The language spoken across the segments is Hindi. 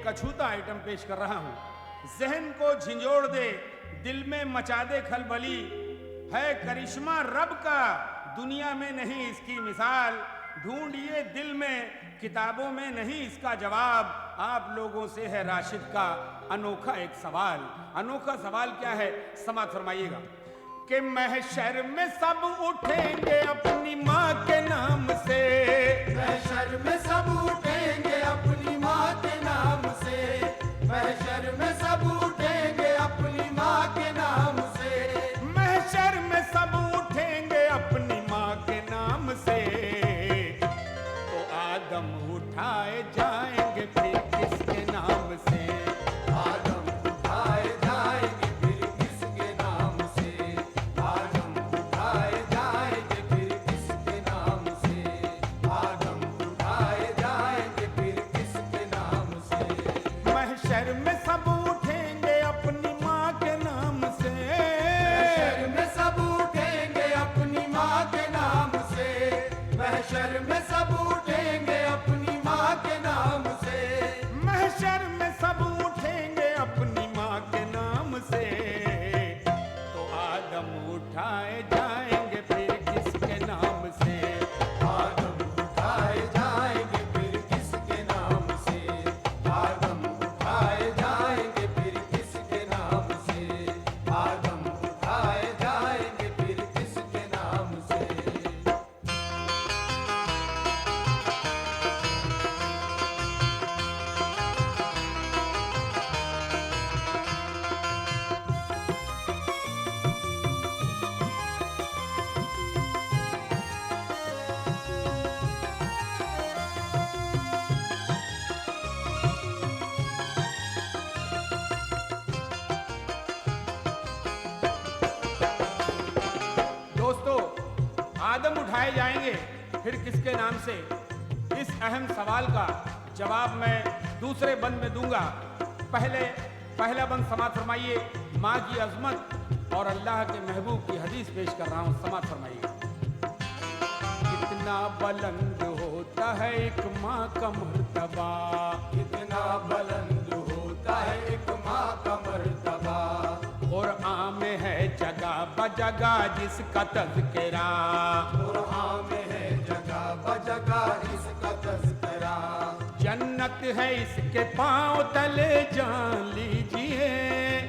एक अछूता आइटम पेश कर रहा हूं। जहन को झिंझोड़ दे, दिल में मचा दे खलबली, है करिश्मा रब का, दुनिया में नहीं इसकी मिसाल। ढूंढिए दिल में, किताबों में नहीं इसका जवाब। आप लोगों से है राशिद का अनोखा एक सवाल। अनोखा सवाल क्या है, समाअत फरमाइएगा कि महशर में सब उठेंगे अपनी माँ के नाम से, महशर में सब उठेंगे अपनी माँ के नाम से, महशर में सब उठेंगे अपनी माँ के नाम से, महशर में सब उठेंगे अपनी माँ के नाम से। तो आदम उठाए जाएंगे फिर किसके नाम से, आदम उठाए जाएंगे फिर किसके नाम से, आदम उठाए जाएंगे फिर किसके नाम से, आदम उठाए जाएंगे फिर किसके नाम से। महशर में सब उठेंगे अपनी माँ के नाम से, महशर में सब उठेंगे अपनी माँ के नाम से, महशर में सब उठेंगे अपनी माँ के नाम से, महशर में सब उठेंगे अपनी माँ के नाम से। तो आदम उठाए जाएंगे फिर किसके नाम से, आदम उठाए जाएंगे फिर किसके नाम से, आदम उठाए जाएंगे फिर किसके नाम से, आदम उठाए जाएंगे फिर किसके नाम से। दोस्तों, आदम उठाए जाएंगे फिर किसके नाम से, इस अहम सवाल का जवाब मैं दूसरे बंद में दूंगा। पहला बंद समाअत फरमाइए। माँ की अजमत और अल्लाह के महबूब की हदीस पेश कर रहा हूँ, समाअत फरमाइएगा। कितना बुलंद होता है एक माँ का मर्तबा, कितना बुलंद होता है एक माँ का मर्तबा, कुरान में है जगह बजगह जिसका तज़किरा, कुरान में है जगह बजगह इसका तज़किरा, जन्नत है इसके पांव तले जान लीजिए,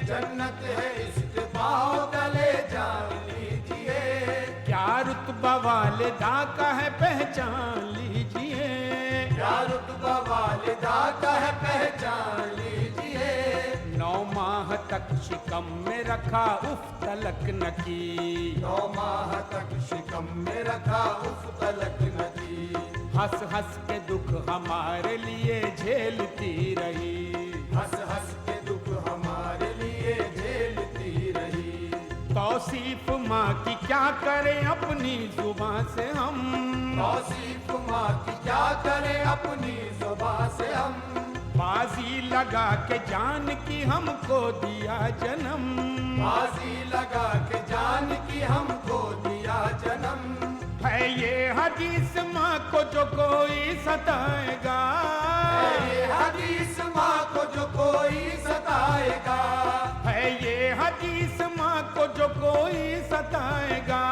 जन्नत है इसके पाँव तले जान लीजिए, क्या रुतबा वालिदा का है पहचान लीजिए, क्या रुतबा वालिदा का है पहचान लीजिए, 9 माह तक शिकम में रखा उफ तलक न की, 9 माह तक शिकम में रखा उफ तलक न की, हंस हंस के दुख हमारे लिए झेलती रही, हंस हंस के दुख हमारे लिए झेलती रही, तौसीफ माँ की क्या करें अपनी जुबान से हम, तौसीफ माँ की क्या करें अपनी जुबान से हम, बाजी लगा के जान की हमको दिया जन्म, बाजी लगा के जान की हमको दिया जन्म, है ये हदीस माँ को जो कोई सताएगा, है ये हदीस माँ को जो कोई सताएगा, है ये हदीस माँ को जो कोई सताएगा,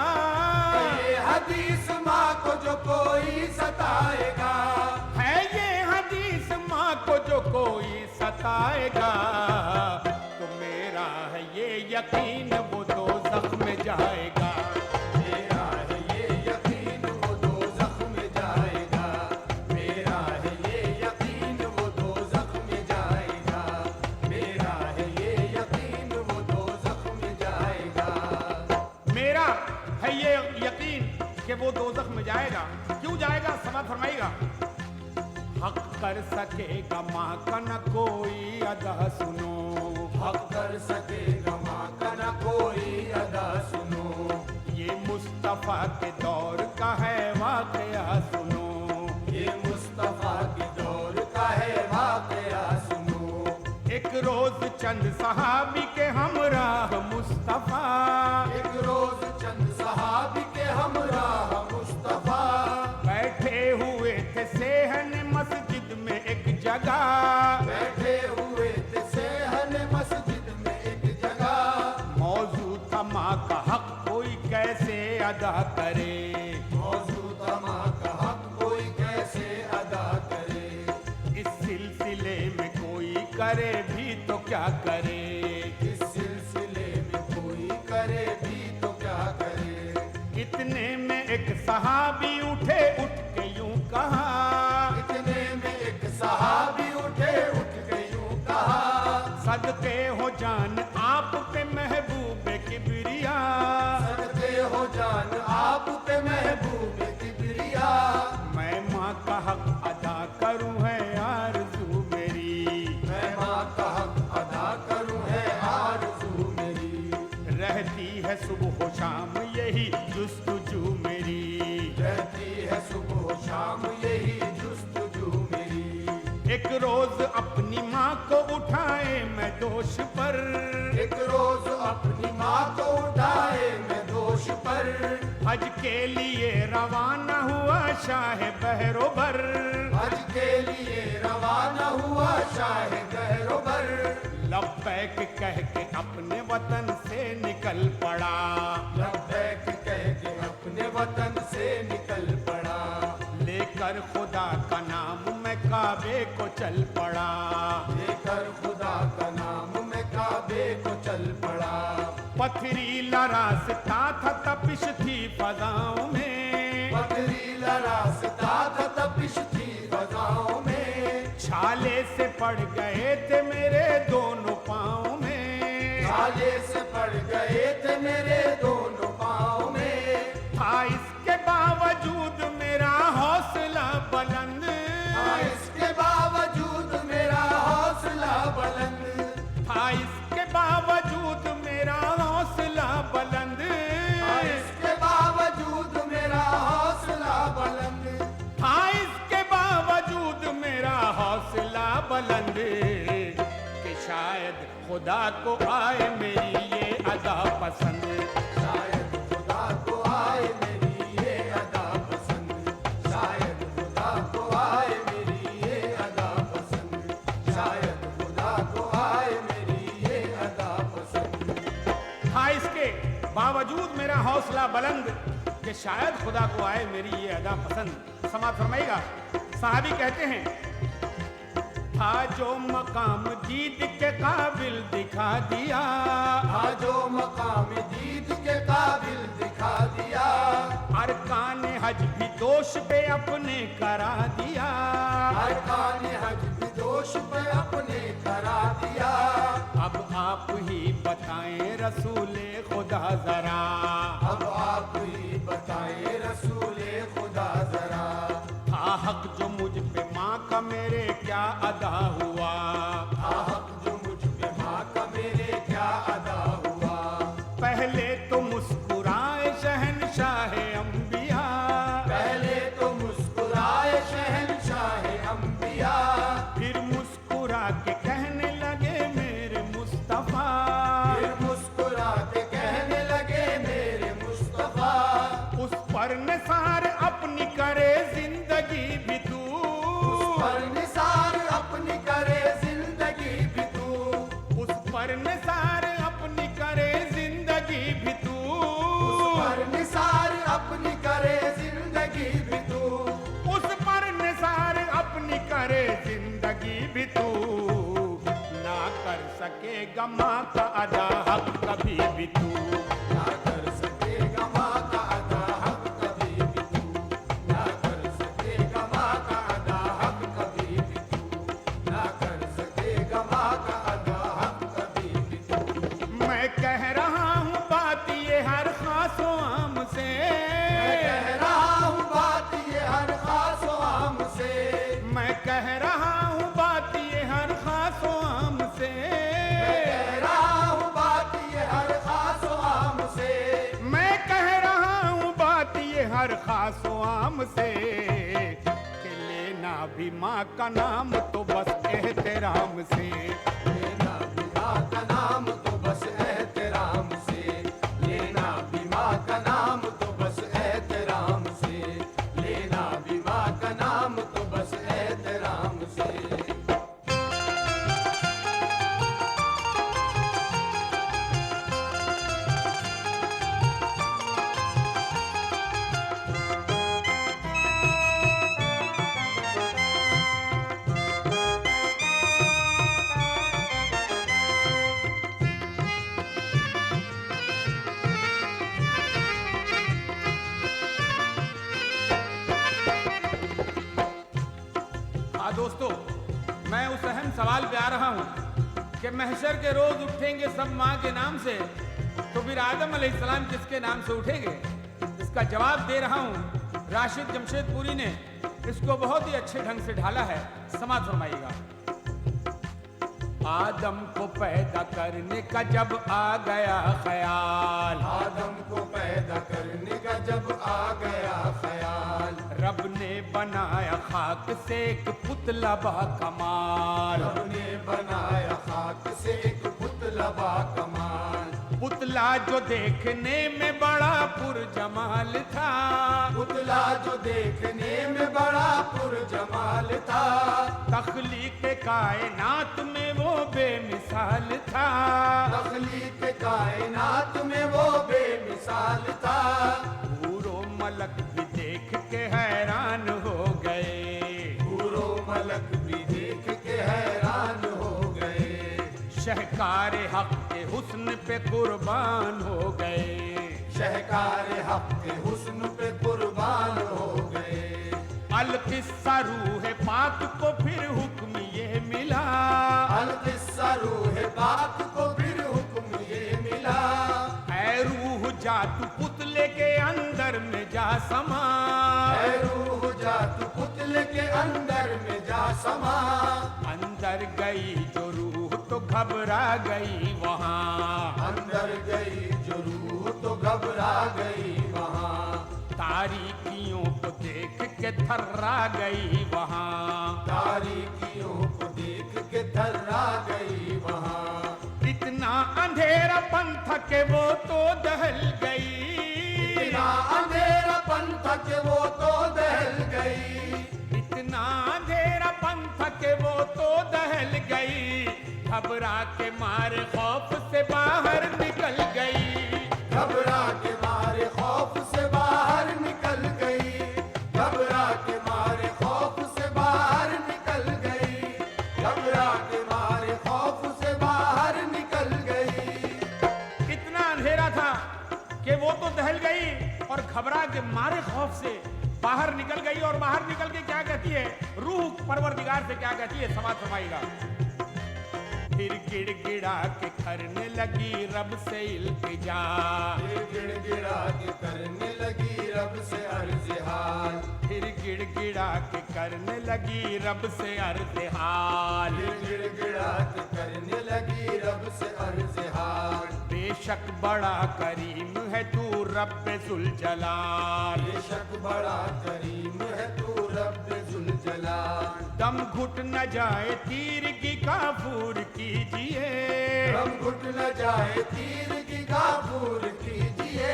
है ये हदीस माँ को जो कोई सताएगा, है ये हदीस माँ को जो कोई सताएगा। तो मेरा है ये यकीन वो दोज़ख में जाएगा, मेरा है ये यकीन वो दोज़ख में जाएगा, मेरा है ये यकीन वो दोज़ख में जाएगा, मेरा है ये यकीन वो दोज़ख में जाएगा। मेरा है ये यकीन कि वो दोज़ख में जाएगा। क्यों जाएगा, समाअत फरमाइएगा। हक कर सकेगा माँ का न कोई अदा सुनो, हक कर सकेगा माँ का न कोई अदा सुनो, ये मुस्तफा के दौर का है वाक़या सुनो, ये मुस्तफा के दौर का है वाक़या सुनो, एक रोज चंद सहाबी के हमराह मुस्तफा, एक रोज चंद सहाबी के हमराह मुस्तफा, बैठे हुए थे सेहन मस्जिद में एक जगह, बैठे क्या करे। मौजू तमा का हक कोई कैसे अदा करे। इस सिलसिले में कोई करे भी तो क्या करे। इस सिलसिले में कोई करे भी तो क्या करे। इतने में एक सहाबी उठे, उठ के यूं कहा, इतने में एक सहाबी उठे, उठ के यूं कहा, सदके हो जान आप पे महबूब किबरिया, सदके हो जान आप पे महबूब किबरिया। मैं माँ का हक अदा करूं है आरज़ू मेरी, मैं माँ का हक अदा करूं है आरज़ू मेरी। रहती है सुबह शाम यही जुस्तजू मेरी, रहती है सुबह शाम यही जुस्तजू मेरी। एक रोज अपनी माँ को उठाए मैं दोष पर, एक रोज अपनी माँ को उठाए मैं दोष पर, हज के लिए रवाना हुआ शाह बहरोबर, हज के लिए रवाना हुआ शाह गहरोबर। लब्बैक कह के अपने वतन से निकल पड़ा, लब्बैक कह के अपने वतन से निकल पड़ा, लेकर खुदा का नाम मैं काबे को चल पड़ा, लेकर खुदा का नाम मैं काबे को चल पड़ा। पथरीला रास्ता था तपिश थी फजाओं में, पथरीला रास्ता था तपिश थी फजाओं में, छाले से पड़ गए थे मेरे दोनों पाँव में, छाले से पड़ गए थे मेरे दोनों पाँव में। था इसके बावजूद मेरा हौसला बुलंद, हाँ, इसके बावजूद मेरा हौसला बुलंद, था इसके बावजूद मेरा हौसला बुलंद, हाँ, इसके बावजूद मेरा हौसला बुलंद, था इसके बावजूद मेरा हौसला बुलंद, कि शायद खुदा को आए मेरी ये अदा पसंद, शायद खुदा को आए मेरी ये अदा पसंद, शायद खुदा को आए मेरी ये अदा पसंद, शायद खुदा को आए मेरी ये अदा पसंद। था इसके बावजूद मेरा हौसला बुलंद, कि शायद खुदा को आए मेरी ये अदा पसंद। समाप्त फरमाइएगा। साहबी कहते हैं, था जो मकाम दीद के काबिल दिखा दिया, था जो मकाम दीद के काबिल दिखा दिया, अरकान हज भी दोष पे अपने करा दिया, अरकान हज भी दोष पे अपने करा दिया। अब आप ही बताएं रसूले खुदा जरा, अब आप ही बताएं रसूले खुदा जरा, था हक जो मुझ पे माँ का मेरे क्या अदा हुआ, था हक जो मुझ पे माँ का मेरे क्या अदा हुआ। पहले तो मुस्कुराए शहनशाह अंबिया, पहले तो मुस्कुराए शहनशाह अंबिया, फिर मुस्कुरा के कहने लगे मेरे मुस्तफा, फिर मुस्कुरा के कहने लगे मेरे मुस्तफा, उस पर निसार अपनी करे जिंदगी भी तू, उस पर निसार अपनी करे जिंदगी भी तू, उस पर निसार अपनी करे जिंदगी भी तू, उस पर निसार अपनी करे जिंदगी भी तू, उस पर निसार अपनी करे जिंदगी भी तू, ना कर सकेगा माँ का अदा हक कभी भी तू, ना कर सकेगा माँ का अदा हक कभी भी तू, ना कर सकेगा माँ का अदा हक कभी भी तू, ना कर सकेगा माँ का अदा हक कभी भी तू। मैं कह रहा हूँ बात ये हर खासो आम से, मैं कह रहा हूँ बात ये हर खास व आम से, मैं कह रहा हूँ बात ये हर खासो आम से, मैं कह रहा हूँ बात ये हर खास व आम से, मैं कह रहा हूँ बात ये हर खासो आम से, कि लेना भी माँ का नाम तो बस एहतराम से, लेना भी माँ का नाम तो बस एहतराम से, लेना भी माँ का नाम तो बस एहतराम से, लेना भी माँ का नाम तो बस एहतराम से। हाँ दोस्तों, मैं उस अहम सवाल पे आ रहा हूँ कि महशर के रोज उठेंगे सब माँ के नाम से, तो फिर आदम अलैहिस्सलाम किसके नाम से उठेंगे? इसका जवाब दे रहा हूँ। राशिद जमशेदपुरी ने इसको बहुत ही अच्छे ढंग से ढाला है, समाज फरमाइएगा। आदम को पैदा करने का जब आ गया ख्याल, आदम को पैदा करने का जब आ गया ख्याल, रब ने बनाया खाक से एक पुतला बा कमाल, रब ने बनाया खाक से एक पुतला बा कमाल, पुतला जो देखने में बड़ा पुरजमाल था, पुतला जो देखने में बड़ा पुरजमाल था, तख्लीक कायनात में वो बेमिसाल था, तख्लीक कायनात में वो बेमिसाल था, पूरो मलक भी देख के हैरान हो गए, पूरो मलक भी देख के हैरान हो गए, शहकार हक के हुस्न पे कुर्बान हो गए, शहकार हक के हुस्न पे कुर्बान हो गए, अलकिस्सा रूह पाक को फिर हुक्म ये मिला, अलकिस्सा रूह पाक को फिर हुक्म ये मिला, ऐ रूह जा तू पुतले के अंदर में जा समा, ऐ रूह जा तू पुतले के अंदर में जा समा, अंदर गई जो रूह तो घबरा गई वहाँ, अंदर गई जो रूह तो घबरा गई वहाँ, तारीकियों को देख के थर्रा गई वहाँ, तारीकियों को देख के थर्रा गई वहाँ, इतना अंधेरा पंथ के वो तो दहल गई, इतना अंधेरा पंथ के वो तो दहल गई, इतना अंधेरा पंथ के वो तो दहल गई, घबरा के मारे खौफ से बाहर निकल गई, घबरा के मारे खौफ से बाहर निकल गई, घबरा के मारे खौफ से बाहर निकल गई, घबरा के मारे खौफ से बाहर निकल गई, इतना अंधेरा था कि वो तो दहल गई और घबरा के मारे खौफ से बाहर निकल गई। और बाहर निकल के क्या कहती है? रूह परवरदिगार से क्या कहती है? समाज फरमाइएगा। फिर गिड़गिड़ा के करने लगी रब से इल्तिजा, फिर गिड़गिड़ा के करने लगी रब से अर्ज़ हाल, फिर गिड़गिड़ा के करने लगी रब से अर्ज़ हाल, फिर गिड़गिड़ा के करने लगी रब से अर्ज़ हाल, बेशक बड़ा करीम है तू रब्बे जुल जलाल, बेशक बड़ा करीम है तू रब जुल जलाल, दम घुट न जाए तीर की काफूर कीजिए, दम घुट न जाए तीर की काफूर कीजिए,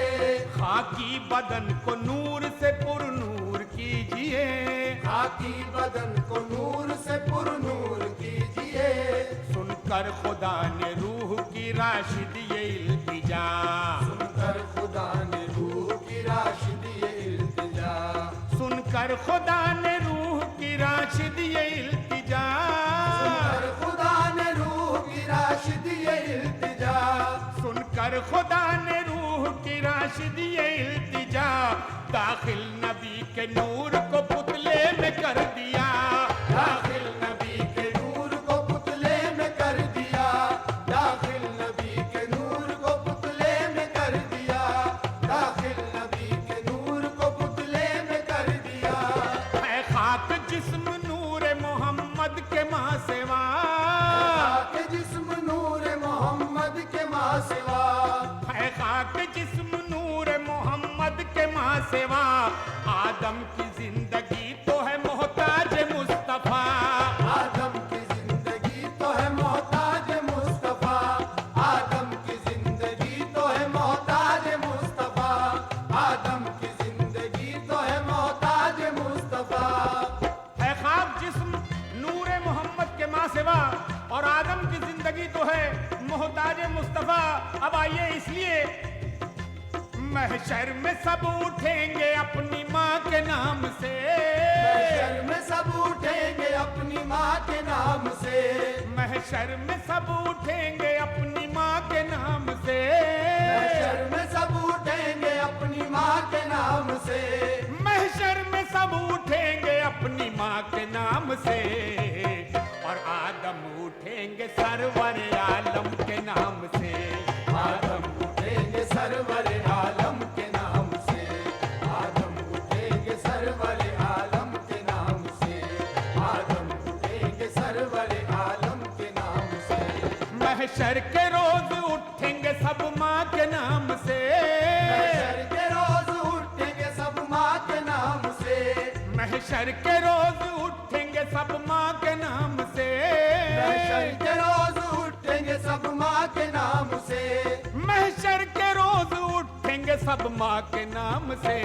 खाकी बदन को नूर से पुरनूर कीजिए, खाकी बदन को नूर से पुरनूर कीजिए, सुनकर खुदा ने रूह की राशिद ये इल्तिजा, सुनकर खुदा ने रूह की राशिद ये इल्तिजा, सुनकर खुदा ने रूह की राशिद ये इल्तिजा, सुनकर खुदा ने रूह की राशिद ये इल्तिजा, सुनकर खुदा ने रूह की राशिद ये इल्तिजा, दाखिल नबी के नूर को पुतले में कर दिया, दाखिल नबी के नूर को पुतले में कर दिया, दाखिल नबी के नूर को पुतले में कर दिया, दाखिल नबी के नूर को पुतले में कर दिया, है खाक जिस्म नूर मोहम्मद के माँ सेवा, के जिस्म नूर मोहम्मद के माँ सिवा, है खाक जिस्म नूर मोहम्मद के माँ सेवा, आदम की जिंदगी तो है मोहताज मुस्तफा, आदम की जिंदगी तो है मोहताज मुस्तफा, आदम की जिंदगी तो है मोहताज मुस्तफा, आदम की जिंदगी तो है मोहताज मुस्तफा, है खाक जिस्म नूर मोहम्मद के माँ सेवा और आदम की जिंदगी तो है मोहताज मुस्तफा। अब आइए, इसलिए महशर में सब उठेंगे अपनी माँ के नाम से, महशर में सब उठेंगे अपनी माँ के नाम से, महशर में सब उठेंगे अपनी माँ के नाम से, महशर में सब उठेंगे अपनी माँ के नाम से, महशर में सब उठेंगे अपनी माँ के नाम से, और आदम उठेंगे सरवर आलम के नाम से। आदम उठेंगे सरवर आलम के नाम से, आदम उठेंगे सरवर आलम के नाम से, आदम उठेंगे सरवर आलम के नाम से। महशर के रोज उठेंगे सब माँ के नाम से, महशर के रोज उठेंगे सब माँ के नाम से, महशर के रोज उठेंगे सब माँ के नाम से, महशर के रोज उठेंगे सब माँ के नाम से, महशर के रोज उठेंगे सब माँ के नाम से।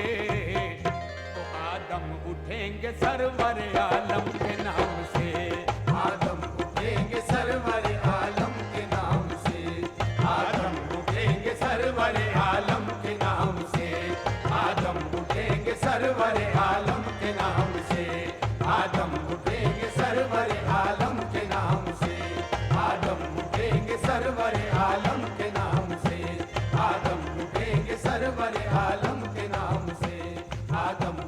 तो आदम उठेंगे सरवर आलम के नाम से, आदम उठेंगे सरवर आलम के नाम से, आदम उठेंगे सरवर आलम के नाम से, आदम उठेंगे सरवर आलम के नाम से, आदम उठेंगे सरवर आलम के नाम से, आदम उठेंगे सरवर आलम के नाम से, आदम उठेंगे सरवर आलम के नाम से, आदम